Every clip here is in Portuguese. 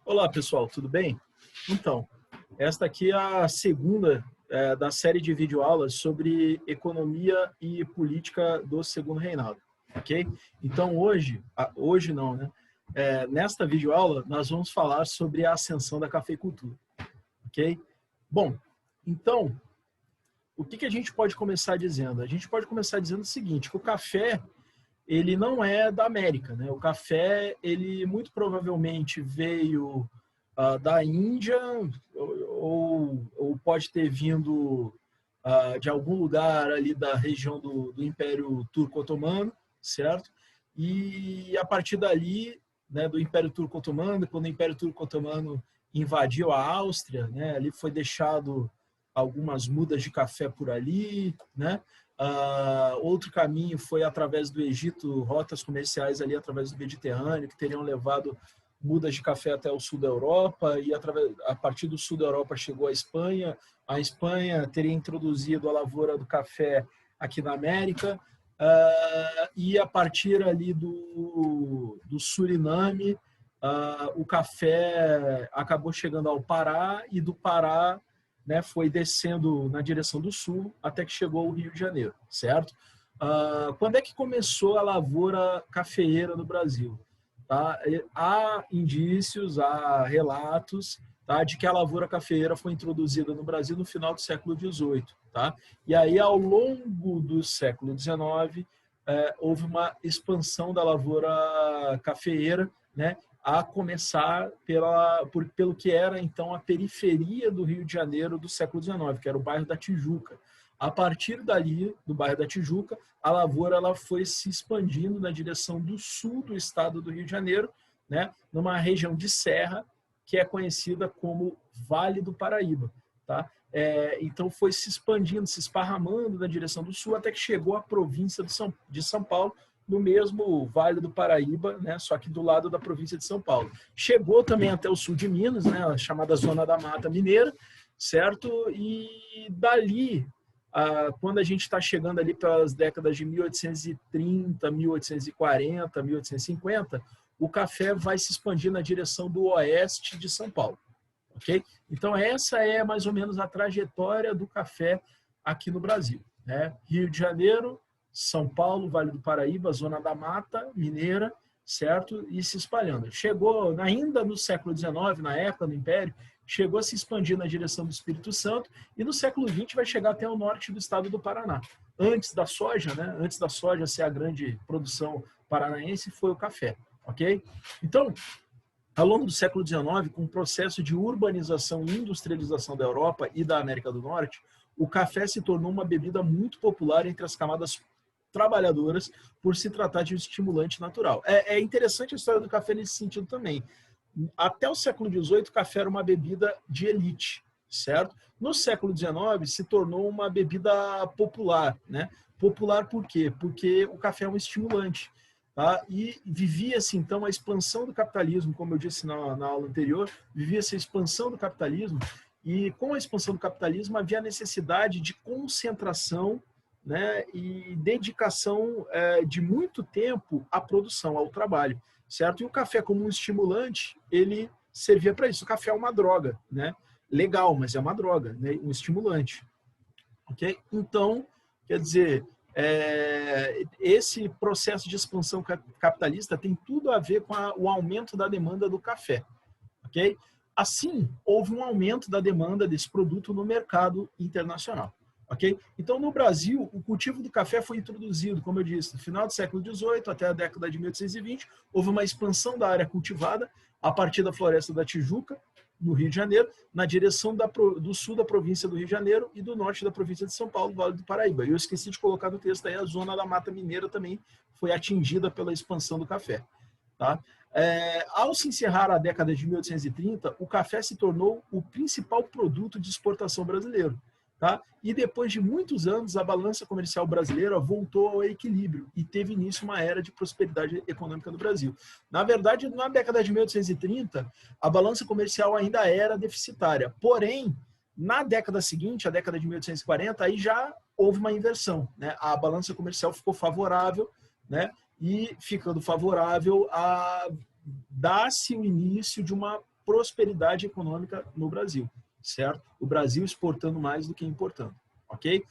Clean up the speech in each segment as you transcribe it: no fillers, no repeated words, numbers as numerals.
Olá, pessoal, tudo bem? Então, esta aqui é a segunda da série de videoaulas sobre economia e política do Segundo Reinado, ok? Então, hoje não, né? Nesta videoaula, nós vamos falar sobre a ascensão da cafeicultura, ok? Bom, então, o que a gente pode começar dizendo? A gente pode começar dizendo o seguinte, que o café, ele não é da América, né? O café, ele muito provavelmente veio da Índia ou pode ter vindo de algum lugar ali da região do Império Turco-Otomano, certo? E a partir dali, né, do Império Turco-Otomano, quando o Império Turco-Otomano invadiu a Áustria, né, ali foi deixado algumas mudas de café por ali, né? Outro caminho foi através do Egito, rotas comerciais ali através do Mediterrâneo, que teriam levado mudas de café até o sul da Europa, e a partir do sul da Europa chegou a Espanha teria introduzido a lavoura do café aqui na América, e a partir ali do Suriname, o café acabou chegando ao Pará, e do Pará, né, foi descendo na direção do sul até que chegou ao Rio de Janeiro, certo? Quando é que começou a lavoura cafeeira no Brasil? Tá? Há indícios, há relatos, tá, de que a lavoura cafeeira foi introduzida no Brasil no final do século XVIII. Tá? E aí, ao longo do século XIX, houve uma expansão da lavoura cafeeira, né, a começar pelo que era, então, a periferia do Rio de Janeiro do século XIX, que era o bairro da Tijuca. A partir dali, do bairro da Tijuca, a lavoura ela foi se expandindo na direção do sul do estado do Rio de Janeiro, né, numa região de serra que é conhecida como Vale do Paraíba. Tá? Então, foi se expandindo, se esparramando na direção do sul, até que chegou à província de São Paulo, no mesmo Vale do Paraíba, né, só que do lado da província de São Paulo. Chegou também até o sul de Minas, né, a chamada Zona da Mata Mineira, certo? E dali, quando a gente está chegando ali pelas décadas de 1830, 1840, 1850, o café vai se expandir na direção do oeste de São Paulo. Okay? Então, essa é mais ou menos a trajetória do café aqui no Brasil. Né? Rio de Janeiro, São Paulo, Vale do Paraíba, Zona da Mata Mineira, certo? E se espalhando. Chegou, ainda no século XIX, na época do Império, chegou a se expandir na direção do Espírito Santo, e no século XX vai chegar até o norte do estado do Paraná. Antes da soja, né? Antes da soja ser a grande produção paranaense, foi o café. Ok? Então, ao longo do século XIX, com o processo de urbanização e industrialização da Europa e da América do Norte, o café se tornou uma bebida muito popular entre as camadas trabalhadoras por se tratar de um estimulante natural. É interessante a história do café nesse sentido também. Até o século XVIII, o café era uma bebida de elite, certo? No século XIX, se tornou uma bebida popular, né? Popular por quê? Porque o café é um estimulante. Tá? E vivia-se, então, a expansão do capitalismo, como eu disse na aula anterior, vivia-se a expansão do capitalismo, e com a expansão do capitalismo havia a necessidade de concentração, né, e dedicação de muito tempo à produção, ao trabalho, certo? E o café, como um estimulante, ele servia para isso. O café é uma droga, né? Legal, mas é uma droga, né? Um estimulante. Okay? Então, quer dizer, esse processo de expansão capitalista tem tudo a ver com o aumento da demanda do café. Okay? Assim, houve um aumento da demanda desse produto no mercado internacional. Okay? Então, no Brasil, o cultivo do café foi introduzido, como eu disse, no final do século XVIII até a década de 1820, houve uma expansão da área cultivada a partir da floresta da Tijuca, no Rio de Janeiro, na direção do sul da província do Rio de Janeiro e do norte da província de São Paulo, Vale do Paraíba. E eu esqueci de colocar no texto aí, a Zona da Mata Mineira também foi atingida pela expansão do café. Tá? Ao se encerrar a década de 1830, o café se tornou o principal produto de exportação brasileiro. Tá? E depois de muitos anos, a balança comercial brasileira voltou ao equilíbrio e teve início uma era de prosperidade econômica no Brasil. Na verdade, na década de 1830, a balança comercial ainda era deficitária. Porém, na década seguinte, a década de 1840, aí já houve uma inversão. Né? A balança comercial ficou favorável, né? E ficando favorável, dá-se o início de uma prosperidade econômica no Brasil, certo? O Brasil exportando mais do que importando, ok?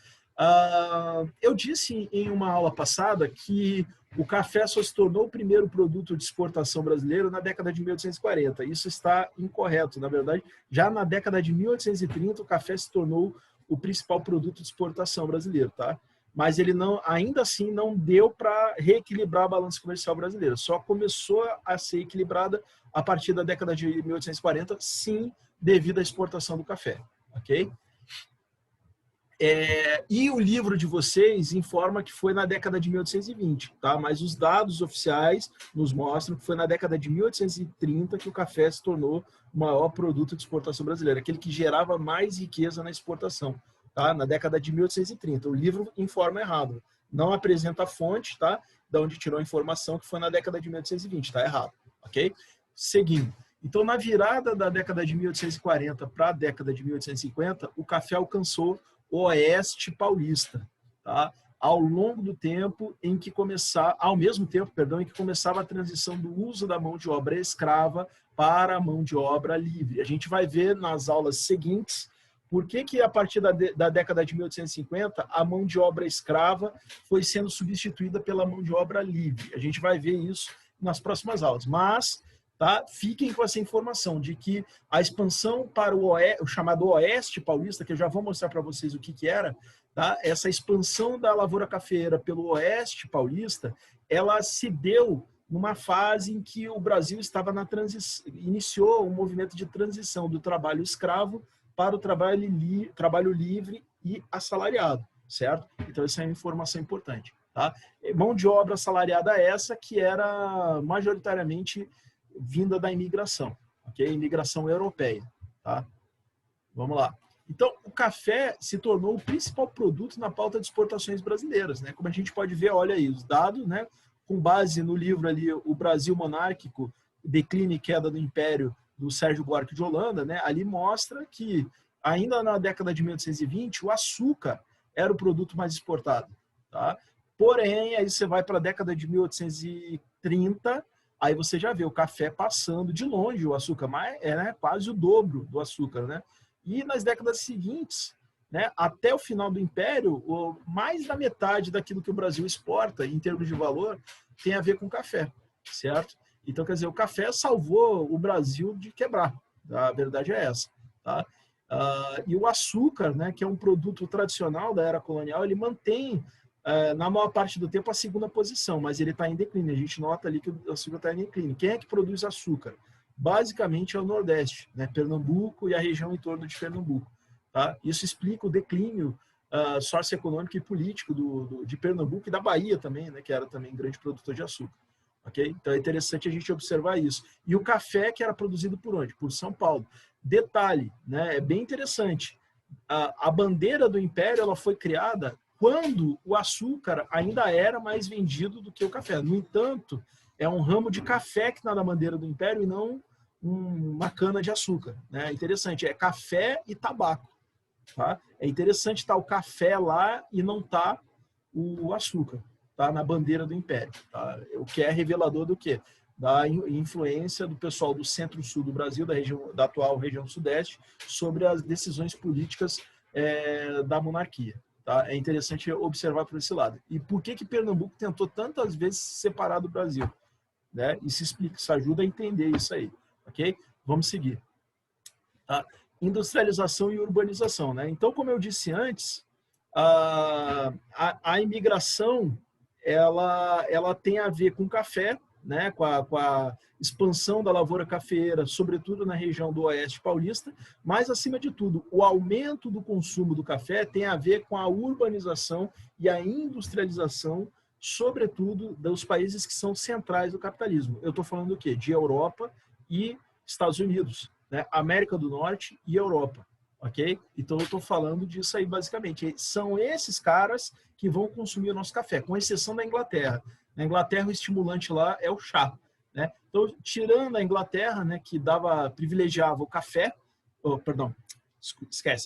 Eu disse em uma aula passada que o café só se tornou o primeiro produto de exportação brasileiro na década de 1840. Isso está incorreto. Na verdade, já na década de 1830, o café se tornou o principal produto de exportação brasileiro, tá? Mas ele não, ainda assim não deu para reequilibrar a balança comercial brasileira. Só começou a ser equilibrada a partir da década de 1840, sim, devido à exportação do café, ok? E o livro de vocês informa que foi na década de 1820, tá? Mas os dados oficiais nos mostram que foi na década de 1830 que o café se tornou o maior produto de exportação brasileira, aquele que gerava mais riqueza na exportação, tá? Na década de 1830. O livro informa errado, não apresenta a fonte, tá? Da onde tirou a informação que foi na década de 1820, tá errado, ok? Seguindo. Então, na virada da década de 1840 para a década de 1850, o café alcançou o Oeste Paulista, tá? Ao longo do tempo em que ao mesmo tempo, perdão, em que começava a transição do uso da mão de obra escrava para a mão de obra livre. A gente vai ver nas aulas seguintes por que a partir da década de 1850 a mão de obra escrava foi sendo substituída pela mão de obra livre. A gente vai ver isso nas próximas aulas, mas tá? Fiquem com essa informação de que a expansão para o chamado Oeste Paulista, que eu já vou mostrar para vocês o que era, tá? Essa expansão da lavoura cafeeira pelo Oeste Paulista, ela se deu numa fase em que o Brasil estava na transição, iniciou um movimento de transição do trabalho escravo para o trabalho livre e assalariado, certo? Então, essa é uma informação importante, tá? Mão de obra assalariada essa que era majoritariamente vinda da imigração, ok? Imigração europeia, tá? Vamos lá. Então, o café se tornou o principal produto na pauta de exportações brasileiras, né? Como a gente pode ver, olha aí, os dados, né? Com base no livro ali, O Brasil Monárquico, Declínio e Queda do Império, do Sérgio Buarque de Holanda, né? Ali mostra que, ainda na década de 1820, o açúcar era o produto mais exportado, tá? Porém, aí você vai para a década de 1830, aí você já vê o café passando de longe o açúcar, mas né, quase o dobro do açúcar, né? E nas décadas seguintes, né, até o final do Império, mais da metade daquilo que o Brasil exporta, em termos de valor, tem a ver com café, certo? Então, quer dizer, o café salvou o Brasil de quebrar, a verdade é essa, tá? E o açúcar, né, que é um produto tradicional da era colonial, ele mantém na maior parte do tempo a segunda posição, mas ele está em declínio. A gente nota ali que o açúcar está em declínio. Quem é que produz açúcar? Basicamente é o Nordeste, né? Pernambuco e a região em torno de Pernambuco. Tá? Isso explica o declínio socioeconômico e político de Pernambuco e da Bahia também, né? Que era também grande produtor de açúcar. Okay? Então é interessante a gente observar isso. E o café que era produzido por onde? Por São Paulo. Detalhe, né? É bem interessante. A bandeira do Império ela foi criada quando o açúcar ainda era mais vendido do que o café. No entanto, é um ramo de café que está na bandeira do Império e não uma cana de açúcar. Né? Interessante, é café e tabaco. Tá? É interessante estar o café lá e não estar o açúcar, tá? Na bandeira do Império. Tá? O que é revelador do quê? Da influência do pessoal do centro-sul do Brasil, da atual região sudeste, sobre as decisões políticas da monarquia. Tá? É interessante observar por esse lado. E por que Pernambuco tentou tantas vezes se separar do Brasil? Né? Isso explica, isso ajuda a entender isso aí. Ok? Vamos seguir. Tá? Industrialização e urbanização. Né? Então, como eu disse antes, a imigração ela tem a ver com café, né? com a expansão da lavoura cafeeira, sobretudo na região do Oeste Paulista, mas, acima de tudo, o aumento do consumo do café tem a ver com a urbanização e a industrialização, sobretudo, dos países que são centrais do capitalismo. Eu estou falando do quê? De Europa e Estados Unidos, né? América do Norte e Europa. Ok? Então, eu estou falando disso aí, basicamente. São esses caras que vão consumir o nosso café, com exceção da Inglaterra. Na Inglaterra, o estimulante lá é o chá. Né? Então, tirando a Inglaterra, né, que privilegiava o café,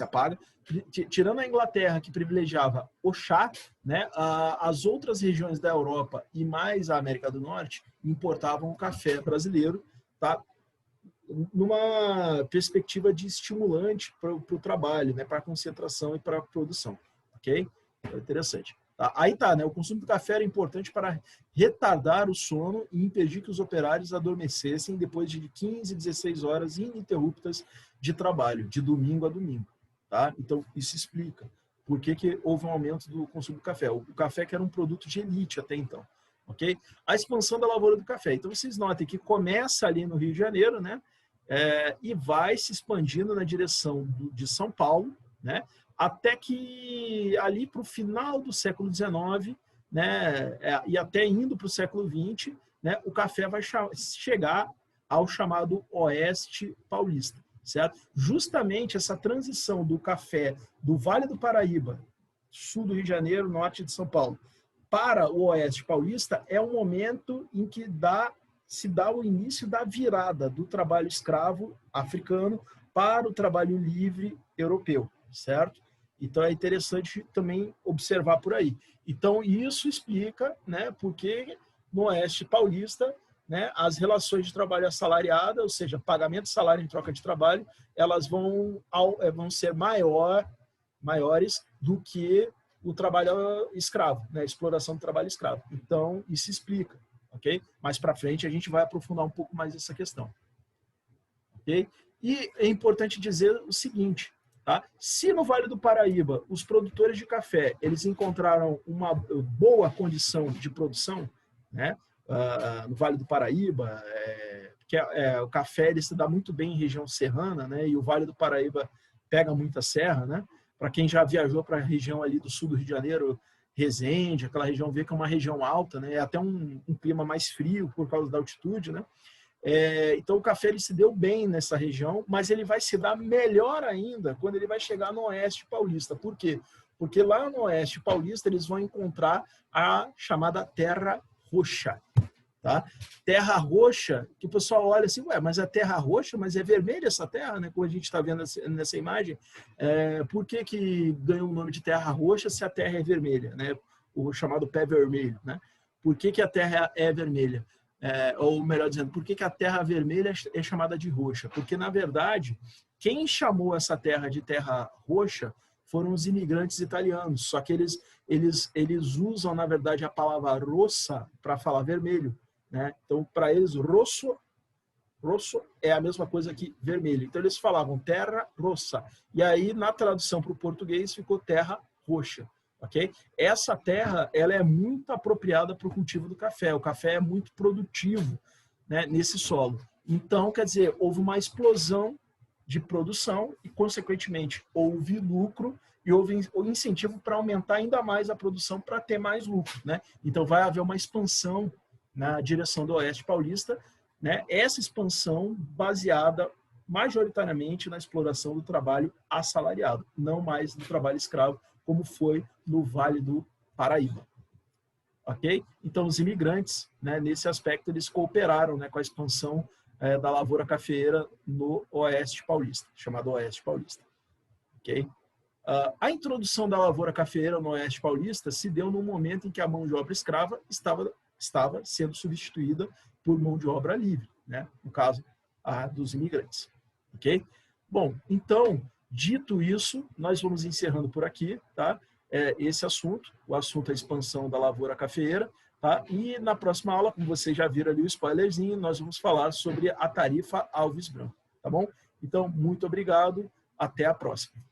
apaga. Tirando a Inglaterra, que privilegiava o chá, né, as outras regiões da Europa e mais a América do Norte importavam o café brasileiro, tá? numa perspectiva de estimulante para o trabalho, né, para a concentração e para a produção, ok? Então, interessante. Tá? Aí tá, né? O consumo do café era importante para retardar o sono e impedir que os operários adormecessem depois de 15, 16 horas ininterruptas de trabalho, de domingo a domingo, tá? Então, isso explica por que houve um aumento do consumo do café. O café que era um produto de elite até então, ok? A expansão da lavoura do café. Então, vocês notem que começa ali no Rio de Janeiro, né? E vai se expandindo na direção de São Paulo, né? Até que ali para o final do século XIX, né? E até indo para o século XX, né? O café vai chegar ao chamado Oeste Paulista, certo? Justamente essa transição do café do Vale do Paraíba, sul do Rio de Janeiro, norte de São Paulo, para o Oeste Paulista é um momento em que se dá o início da virada do trabalho escravo africano para o trabalho livre europeu, certo? Então, é interessante também observar por aí. Então, isso explica, né, porque no Oeste Paulista, né, as relações de trabalho assalariada, ou seja, pagamento de salário em troca de trabalho, elas vão ser maiores do que o trabalho escravo, né, a exploração do trabalho escravo. Então, isso explica. Okay? Mais para frente a gente vai aprofundar um pouco mais essa questão. Okay? E é importante dizer o seguinte, tá? Se no Vale do Paraíba os produtores de café eles encontraram uma boa condição de produção, né? No Vale do Paraíba, porque o café ele se dá muito bem em região serrana, né? E o Vale do Paraíba pega muita serra, né? Para quem já viajou para a região ali do sul do Rio de Janeiro, Resende, aquela região vê que é uma região alta, né? É até um clima mais frio por causa da altitude, né? Então o café ele se deu bem nessa região, mas ele vai se dar melhor ainda quando ele vai chegar no Oeste Paulista. Por quê? Porque lá no Oeste Paulista eles vão encontrar a chamada Terra Roxa. Tá? Terra roxa, que o pessoal olha assim, ué, mas é terra roxa, mas é vermelha essa terra, né? Como a gente está vendo nessa imagem. Por que ganhou o nome de terra roxa se a terra é vermelha, né? O chamado pé vermelho, né? Por que a terra é vermelha? Ou melhor dizendo, por que a terra vermelha é chamada de roxa? Porque, na verdade, quem chamou essa terra de terra roxa foram os imigrantes italianos, só que eles usam, na verdade, a palavra rossa para falar vermelho. Né? Então, para eles, rosso é a mesma coisa que vermelho. Então, eles falavam terra rossa. E aí, na tradução para o português, ficou terra roxa. Okay? Essa terra ela é muito apropriada para o cultivo do café. O café é muito produtivo, né, nesse solo. Então, quer dizer, houve uma explosão de produção e, consequentemente, houve lucro e houve o incentivo para aumentar ainda mais a produção para ter mais lucro. Né? Então, vai haver uma expansão na direção do Oeste Paulista, né? Essa expansão baseada majoritariamente na exploração do trabalho assalariado, não mais do trabalho escravo, como foi no Vale do Paraíba. Ok? Então, os imigrantes, né, nesse aspecto, eles cooperaram, né, com a expansão da lavoura cafeeira no Oeste Paulista, chamado Oeste Paulista. Ok? A introdução da lavoura cafeeira no Oeste Paulista se deu no momento em que a mão de obra escrava estava sendo substituída por mão de obra livre, né? No caso, a dos imigrantes. Ok? Bom, então, dito isso, nós vamos encerrando por aqui, tá? Esse assunto, o assunto é a expansão da lavoura cafeeira, tá? E na próxima aula, como vocês já viram ali o spoilerzinho, nós vamos falar sobre a tarifa Alves Branco, tá bom? Então, muito obrigado, até a próxima.